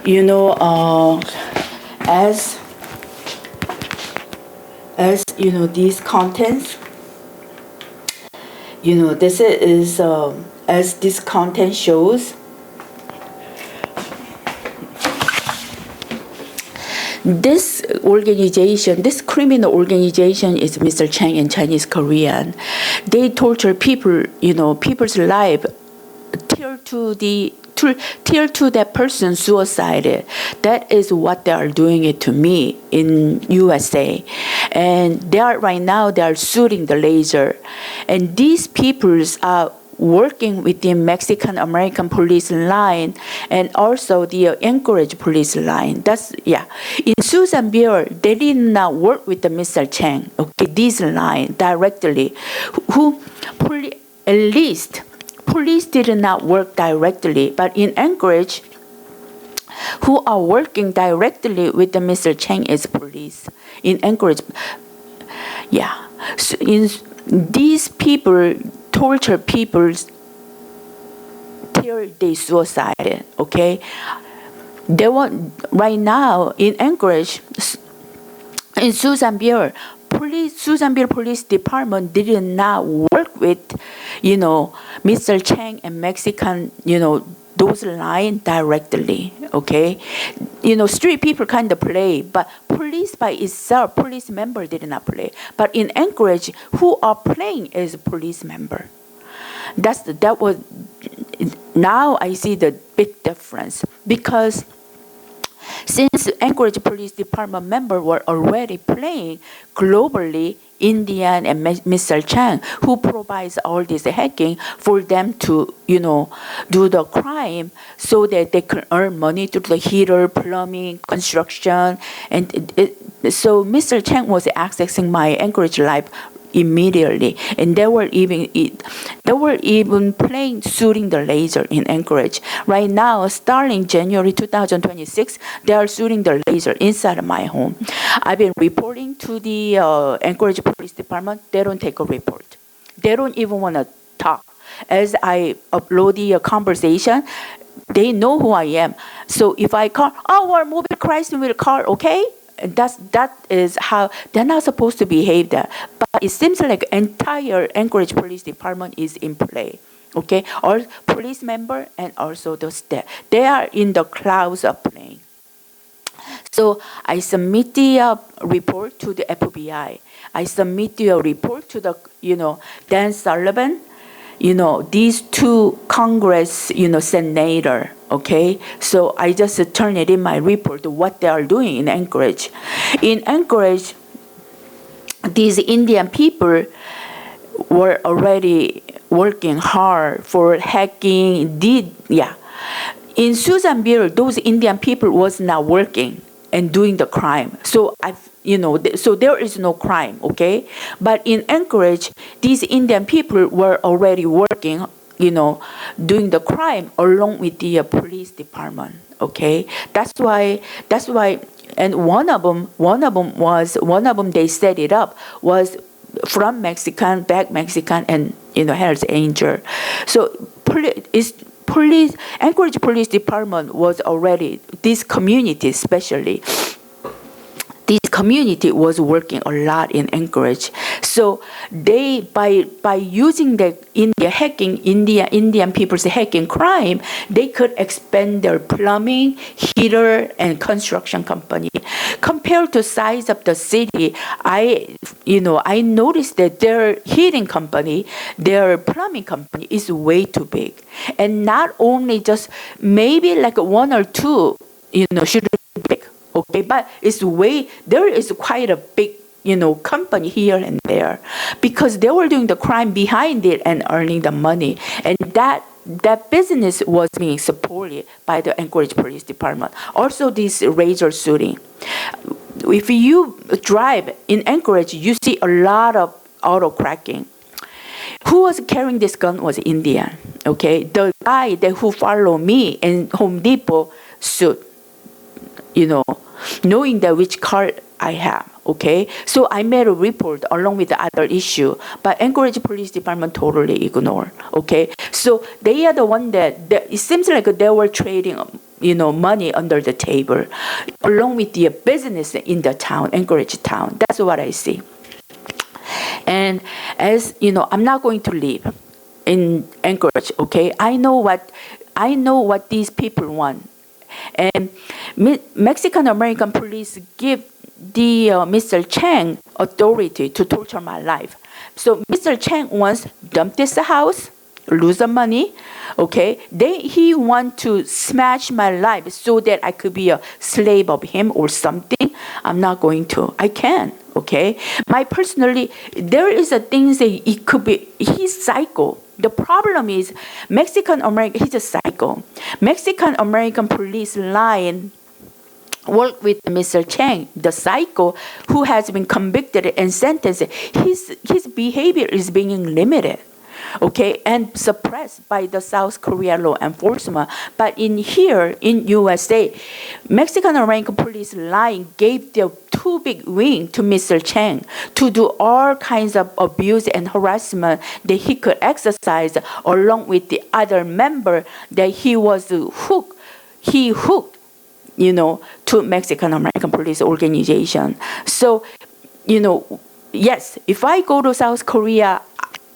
you know, as you know, these contents, you know, this is as this content shows. This organization, this criminal organization is Mr. Chang and Chinese Korean. They torture people, you know, people's life till to that person suicide. That is what they are doing it to me in USA. And they are right now, they are shooting the laser. And these peoples are working within Mexican-American police line and also the Anchorage police line. That's, yeah. In Susan Bureau, they did not work with the Mr. Chang, okay, this line directly. At least, police did not work directly, but in Anchorage, who are working directly with the Mr. Chang is police. In Anchorage, yeah. So these people torture people till they suicide, okay? They want, right now in Anchorage, in Susan Bureau Police Department did not work with, you know, Mr. Chang and Mexican, you know, those lines directly, okay? You know, street people kind of play, but police by itself, police member did not play. But in Anchorage, who are playing is police member. That was, now I see the big difference, because since Anchorage Police Department members were already playing globally, Indian and Mr. Chang, who provides all this hacking for them to, you know, do the crime so that they can earn money through the heater, plumbing, construction. And so Mr. Chang was accessing my Anchorage life immediately, and they were even playing shooting the laser in Anchorage. Right now, starting January 2026, they are shooting the laser inside of my home. I've been reporting to the Anchorage Police Department. They don't take a report. They don't even want to talk. As I upload the conversation, they know who I am. So if I call, oh, we're moving Christ with a car, okay? That is how they're not supposed to behave there. But it seems like entire Anchorage Police Department is in play. Okay, all police member and also the staff. They are in the clouds of playing. So I submit the report to the FBI. I submit the report to the, you know, Dan Sullivan, you know, these two Congress, you know, senator. Okay, so I just turn it in my report to what they are doing in Anchorage. In Anchorage, these Indian people were already working hard for hacking. In Susan Bureau, those Indian people was not working and doing the crime. So so there is no crime. Okay, but in Anchorage, these Indian people were already working, you know, doing the crime along with the police department. Okay, that's why, and one of them they set it up was from Mexican, back Mexican, and, you know, Hells Angel. So Anchorage Police Department was already, this community especially, this community was working a lot in Anchorage. So they, by using the Indian people's hacking crime, they could expand their plumbing, heater, and construction company. Compared to size of the city, I noticed that their heating company, their plumbing company is way too big. And not only just maybe like one or two, you know, should be big. Okay, but there is quite a big, you know, company here and there, because they were doing the crime behind it and earning the money. And that business was being supported by the Anchorage Police Department. Also, this razor shooting. If you drive in Anchorage, you see a lot of auto cracking. Who was carrying this gun was Indian. Okay, the guy who followed me in Home Depot shoot, you know, knowing that which car I have. Okay, so I made a report along with the other issue, but Anchorage Police Department totally ignored. Okay, so they are the one that it seems like they were trading money under the table, along with the business in the town, Anchorage town. That's what I see. And as you know, I'm not going to live in Anchorage. Okay, I know what these people want. And Mexican American police give the Mr. Chang authority to torture my life. So Mr. Chang wants dump this house, lose the money, okay? He want to smash my life so that I could be a slave of him or something. I'm not going to. I can, okay? Personally, there is a thing that it could be, he's psycho. The problem is Mexican American, he's a psycho. Mexican American police line work with Mr. Chang, the psycho who has been convicted and sentenced. His behavior is being limited, okay, and suppressed by the South Korea law enforcement. But in USA, Mexican American police line gave the too big wing to Mr. Chang to do all kinds of abuse and harassment that he could exercise along with the other member that he hooked, to Mexican American police organization. So, yes, if I go to South Korea,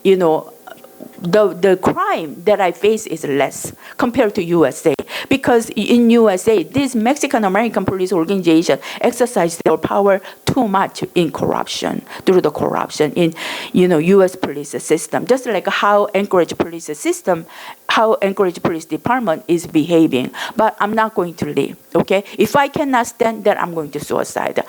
the crime that I face is less compared to USA. Because in USA, this Mexican American police organization exercise their power too much in corruption, through the corruption in, US police system. Just like how Anchorage police system, how Anchorage police department is behaving. But I'm not going to leave, okay? If I cannot stand that, I'm going to suicide.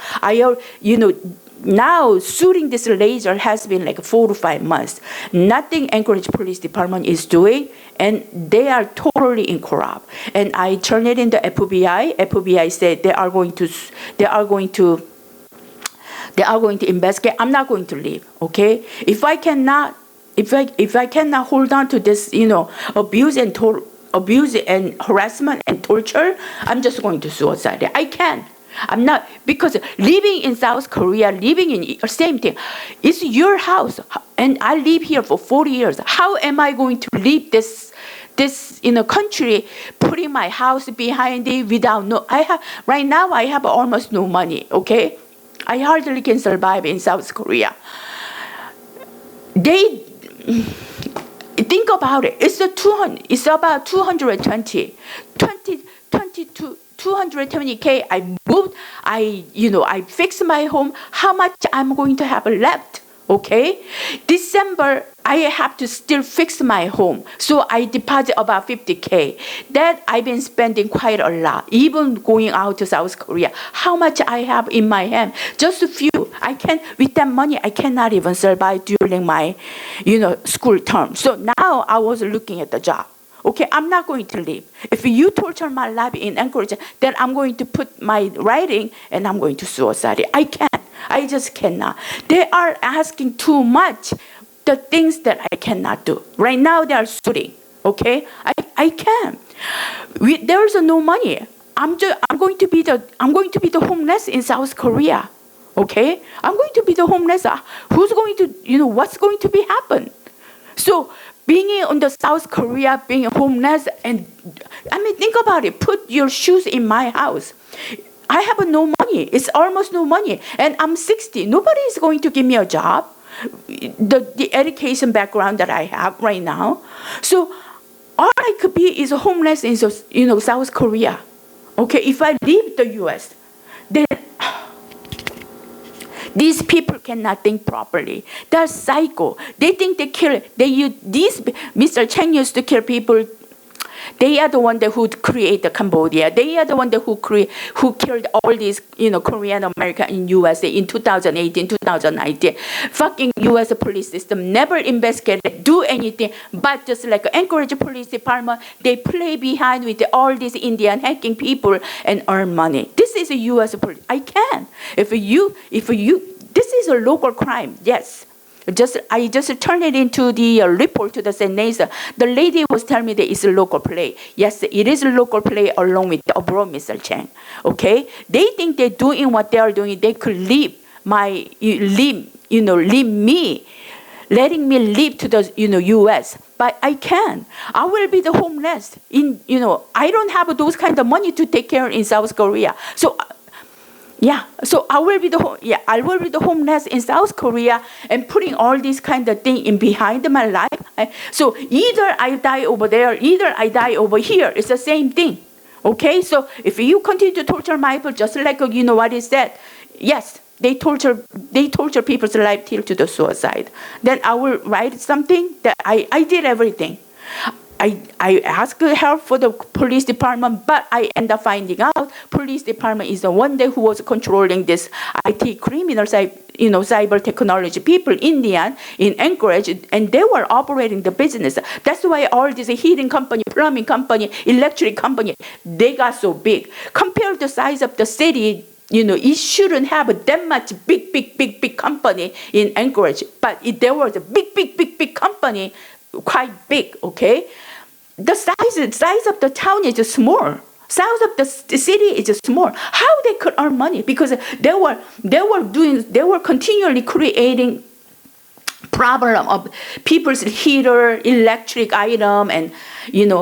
Now, shooting this laser has been like 4 to 5 months. Nothing Anchorage Police Department is doing, and they are totally incorrupt. And I turned it into FBI. FBI said they are going to investigate. I'm not going to leave. Okay, if I cannot hold on to this, abuse and harassment and torture, I'm just going to suicide. I can't. I'm not, because living in South Korea, living in same thing, it's your house, and I live here for 40 years. How am I going to leave this country, putting my house behind it without right now I have almost no money. Okay, I hardly can survive in South Korea. They think about it. It's about 220K. I moved. I fixed my home. How much I'm going to have left? Okay, December I have to still fix my home, so I deposit about 50K. That I've been spending quite a lot, even going out to South Korea. How much I have in my hand? Just a few. With that money, I cannot even survive during my, school term. So now I was looking at the job. Okay, I'm not going to leave. If you torture my life in Anchorage, then I'm going to put my writing and I'm going to suicide. I can't. I just cannot. They are asking too much, the things that I cannot do. Right now they are shooting. Okay, I can't. There's no money. I'm going to be the homeless in South Korea. Okay, I'm going to be the homeless. Who's going to, what's going to be happen? So being in the South Korea, being homeless, and think about it. Put your shoes in my house. I have no money. It's almost no money, and I'm 60. Nobody is going to give me a job. The education background that I have right now, so all I could be is homeless in South Korea. Okay, if I leave the U.S., then these people cannot think properly. They're psycho. They think Mr. Chang used to kill people. They are the one who created Cambodia. They are the one who killed all these, Korean American in USA in 2018, 2019. Fucking US police system never investigated, do anything, but just like Anchorage Police Department, they play behind with all these Indian hacking people and earn money. This is a US police. I can. If you, this is a local crime. Yes. I just turned it into the report to the Senate. The lady was telling me that it's a local play. Yes, it is a local play along with the abroad Mr. Chang. Okay, they think they're doing what they are doing. They could leave me letting me leave to the U.S. But I can. I will be the homeless. I don't have those kind of money to take care in South Korea. So. Yeah, so I will be the homeless in South Korea and putting all these kind of thing in behind my life. So either I die over there, either I die over here. It's the same thing. Okay, so if you continue to torture my people, just like what he said, yes, they torture people's life till to the suicide. Then I will write something that I did everything. I asked help for the police department, but I end up finding out police department is the one who was controlling this IT criminal cyber technology people, Indian, in Anchorage, and they were operating the business. That's why all these heating company, plumbing company, electric company, they got so big. Compared to the size of the city, it shouldn't have that much big company in Anchorage, but there was a big company, quite big, okay? The size of the town is small. Size of the city is small. How they could earn money? Because they were continually creating problem of people's heater, electric item, and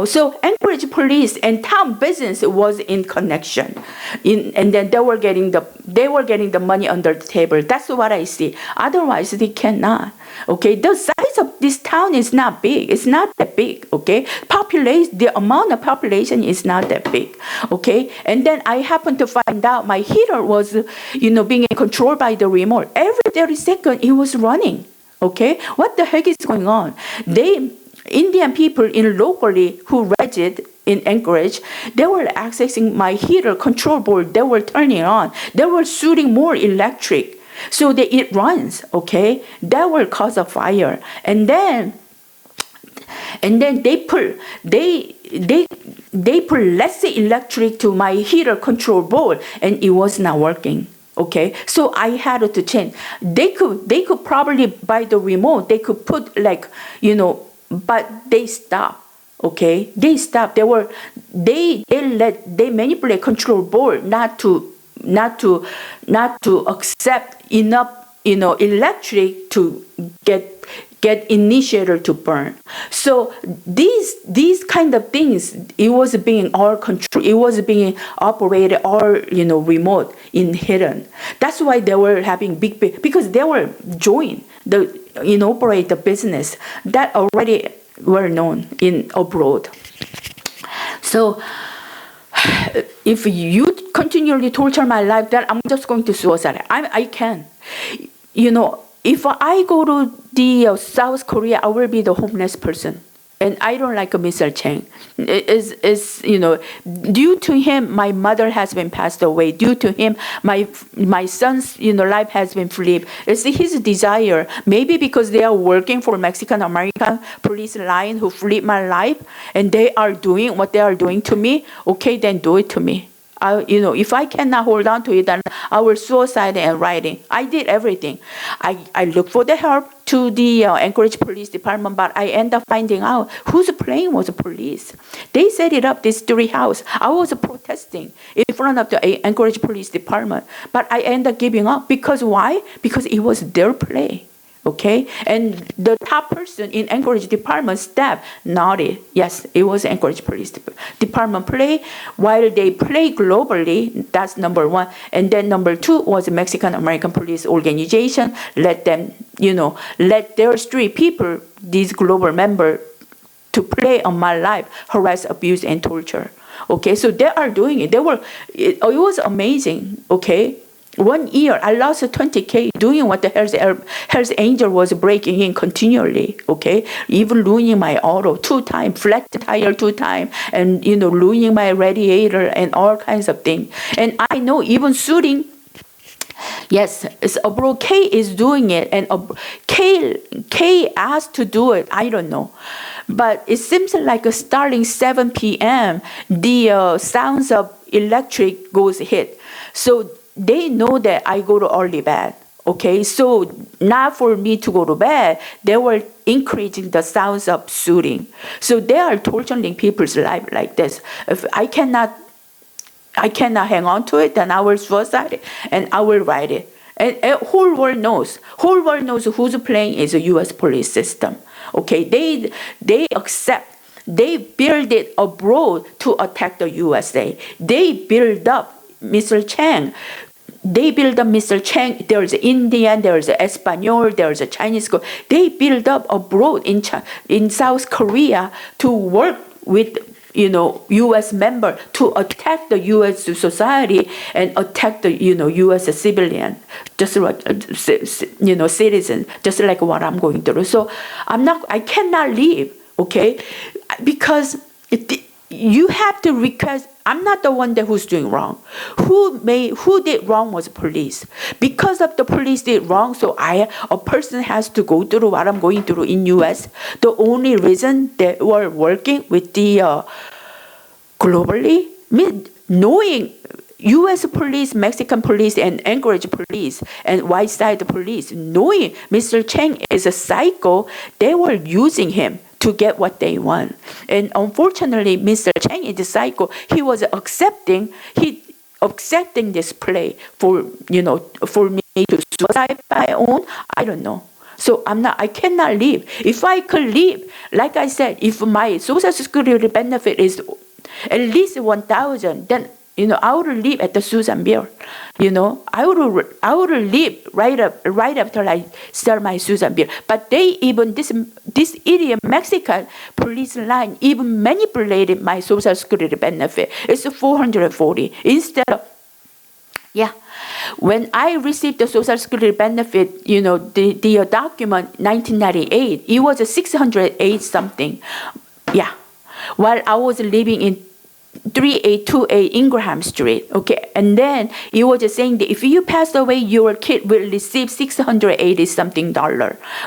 so Anchorage police and town business was in connection, and then they were getting the money under the table. That's what I see. Otherwise, they cannot. Okay, the size of this town is not big. It's not that big. Okay, the amount of population is not that big. Okay, and then I happened to find out my heater was, being controlled by the remote. Every 30 seconds, it was running. Okay, what the heck is going on? Indian people locally who resident in Anchorage, they were accessing my heater control board. They were turning on. They were shooting more electric, so that it runs. Okay, that will cause a fire, and then they put less electric to my heater control board, and it was not working. Okay, so I had to change. They could probably by the remote they could put but they stopped. Okay, they stopped. They manipulate control board not to accept enough electric to get initiator to burn. So these kind of things, it was being all control, it was being operated all remote in hidden. That's why they were having big because they were joined operate the business that already were known in abroad. So if you continually torture my life, then I'm just going to suicide. I can. If I go to the South Korea, I will be the homeless person. And I don't like Mr. Chang. Due to him, my mother has been passed away. Due to him, my son's life has been flipped. It's his desire. Maybe because they are working for Mexican American police line who flipped my life, and they are doing what they are doing to me. Okay, then do it to me. If I cannot hold on to it, then I will suicide and writing. I did everything. I looked for the help to the Anchorage Police Department, but I end up finding out whose plane was the police. They set it up, this 3 house. I was protesting in front of the Anchorage Police Department, but I end up giving up. Because why? Because it was their plane. Okay, and the top person in Anchorage Department staff nodded. Yes, it was Anchorage Police Department play. While they play globally, that's number one. And then number 2 was Mexican American Police Organization. Let them, let their street people, these global members, to play on my life, harass, abuse, and torture. Okay, so they are doing it. It was amazing. Okay. 1 year, I lost 20K doing what the Hells Angel was breaking in continually, okay? Even ruining my auto 2 times, flat tire 2 times, and, ruining my radiator and all kinds of things. And I know even shooting, yes, it's abroad. K is doing it, and K asked to do it. I don't know. But it seems like starting 7 p.m., the sounds of electric goes hit. So they know that I go to early bed. Okay, so not for me to go to bed, they were increasing the sounds of shooting. So they are torturing people's life like this. If I cannot hang on to it, then I will suicide and I will write it. And whole world knows who's playing is the U.S. police system. Okay, they accept, they build it abroad to attack the USA. They build up Mr. Chang. They build up Mr. Chang. There's Indian, there's Espanol, there's a Chinese. They build up abroad in South Korea to work with U.S. member to attack the U.S. society and attack the U.S. civilian, just like citizen, just like what I'm going through. So I cannot leave, okay, because you have to request. I'm not the one who's doing wrong. Who did wrong was police. Because of the police did wrong, so a person has to go through what I'm going through in U.S. The only reason they were working with the globally, knowing U.S. police, Mexican police, and Anchorage police, and White Side police, knowing Mr. Chang is a psycho, they were using him to get what they want. And unfortunately, Mr. Chang is a psycho. He was accepting this play for me to suicide by own. I don't know. So I cannot leave. If I could leave, like I said, if my Social Security benefit is at least 1,000, then I would leave at the Susan Bill. I would leave right after I start my Susan Bill. But they even this idiot Mexican police line even manipulated my Social Security benefit. It's 440 instead of When I received the Social Security benefit, the document 1998, it was 608 something. Yeah, while I was living in 3828 Ingraham Street, okay, and then it was just saying that if you pass away, your kid will receive $680 something.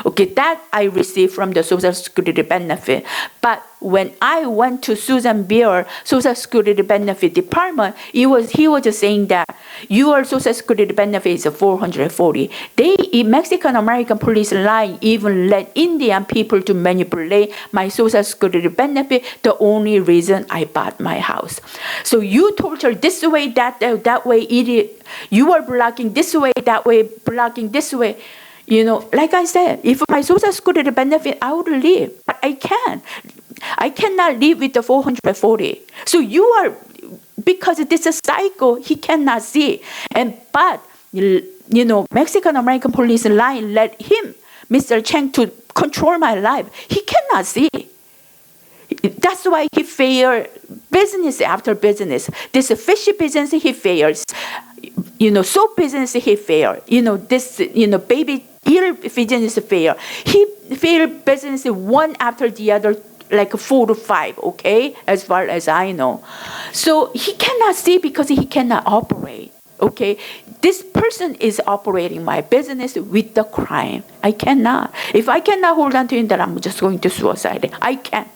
Okay, that I received from the Social Security benefit. But when I went to Susan Beer Social Security benefit department, he was just saying that your Social Security benefit is 440. Mexican American police line even let Indian people to manipulate my Social Security benefit. The only reason I bought my house. So you torture this way, that way, idiot. You are blocking this way, that way, blocking this way. Like I said, if my Social Security benefit, I would leave, but I can't. I cannot live with the 440. So because this is a cycle, he cannot see. But Mexican American police line let him, Mr. Chang, to control my life. He cannot see. That's why he failed business after business. This fishy business, he fails. Soap business, he failed. This, baby ear business failed. He failed business one after the other, like 4 to 5, okay, as far as I know. So he cannot see because he cannot operate, okay. This person is operating my business with the crime. I cannot. If I cannot hold on to him, then I'm just going to suicide. I can't.